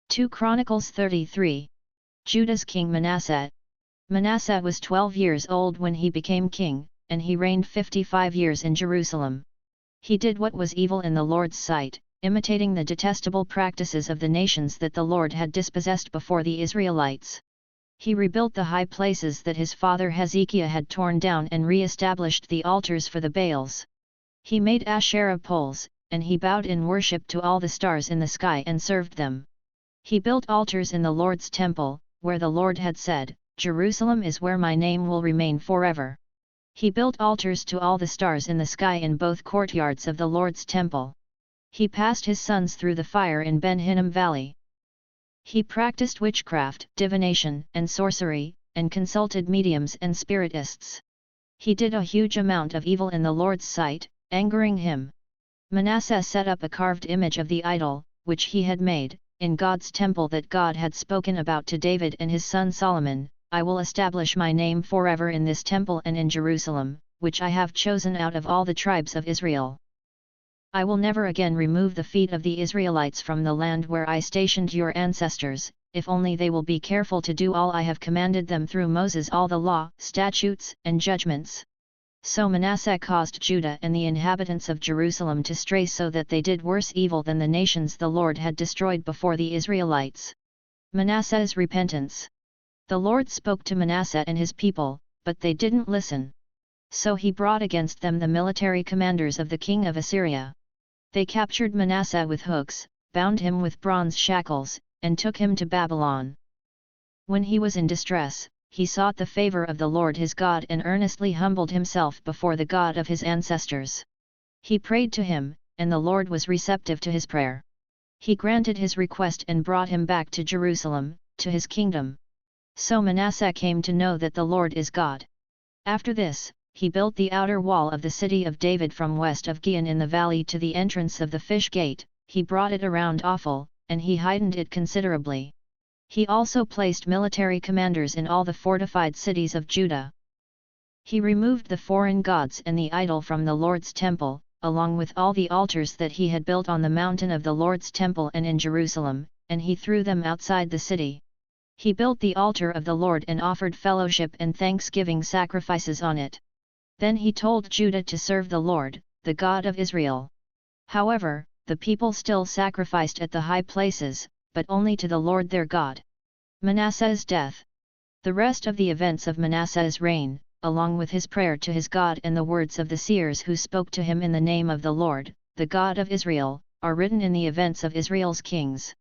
2 Chronicles 33. Judah's king Manasseh. Manasseh was 12 years old when he became king, and he reigned 55 years in Jerusalem. He did what was evil in the Lord's sight, imitating the detestable practices of the nations that the Lord had dispossessed before the Israelites. He rebuilt the high places that his father Hezekiah had torn down and re-established the altars for the Baals. He made Asherah poles, and he bowed in worship to all the stars in the sky and served them. He built altars in the Lord's temple, where the Lord had said, "Jerusalem is where my name will remain forever." He built altars to all the stars in the sky in both courtyards of the Lord's temple. He passed his sons through the fire in Ben Hinnom Valley. He practiced witchcraft, divination, and sorcery, and consulted mediums and spiritists. He did a huge amount of evil in the Lord's sight, angering him. Manasseh set up a carved image of the idol, which he had made, in God's temple that God had spoken about to David and his son Solomon, "I will establish my name forever in this temple and in Jerusalem, which I have chosen out of all the tribes of Israel. I will never again remove the feet of the Israelites from the land where I stationed your ancestors, if only they will be careful to do all I have commanded them through Moses, all the law, statutes, and judgments." So Manasseh caused Judah and the inhabitants of Jerusalem to stray so that they did worse evil than the nations the Lord had destroyed before the Israelites. Manasseh's repentance. The Lord spoke to Manasseh and his people, but they didn't listen. So he brought against them the military commanders of the king of Assyria. They captured Manasseh with hooks, bound him with bronze shackles, and took him to Babylon. When he was in distress, he sought the favor of the Lord his God and earnestly humbled himself before the God of his ancestors. He prayed to him, and the Lord was receptive to his prayer. He granted his request and brought him back to Jerusalem, to his kingdom. So Manasseh came to know that the Lord is God. After this, he built the outer wall of the city of David from west of Gihon in the valley to the entrance of the fish gate. He brought it around Ophel, and he heightened it considerably. He also placed military commanders in all the fortified cities of Judah. He removed the foreign gods and the idol from the Lord's temple, along with all the altars that he had built on the mountain of the Lord's temple and in Jerusalem, and he threw them outside the city. He built the altar of the Lord and offered fellowship and thanksgiving sacrifices on it. Then he told Judah to serve the Lord, the God of Israel. However, the people still sacrificed at the high places, but only to the Lord their God. Manasseh's death. The rest of the events of Manasseh's reign, along with his prayer to his God and the words of the seers who spoke to him in the name of the Lord, the God of Israel, are written in the events of Israel's kings.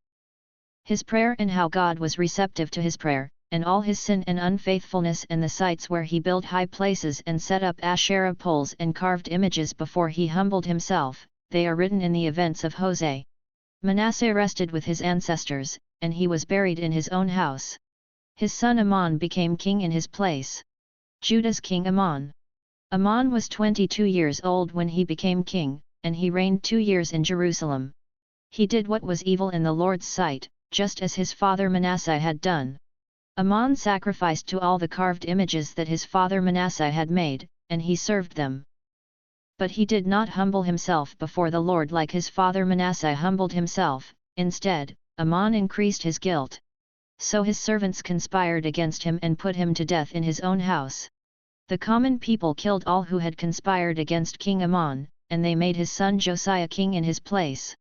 His prayer and how God was receptive to his prayer, and all his sin and unfaithfulness and the sites where he built high places and set up Asherah poles and carved images before he humbled himself, they are written in the events of Hosea. Manasseh rested with his ancestors, and he was buried in his own house. His son Amon became king in his place. Judah's king Amon. Amon was 22 years old when he became king, and he reigned 2 years in Jerusalem. He did what was evil in the Lord's sight, just as his father Manasseh had done. Amon sacrificed to all the carved images that his father Manasseh had made, and he served them. But he did not humble himself before the Lord like his father Manasseh humbled himself. Instead, Amon increased his guilt. So his servants conspired against him and put him to death in his own house. The common people killed all who had conspired against King Amon, and they made his son Josiah king in his place.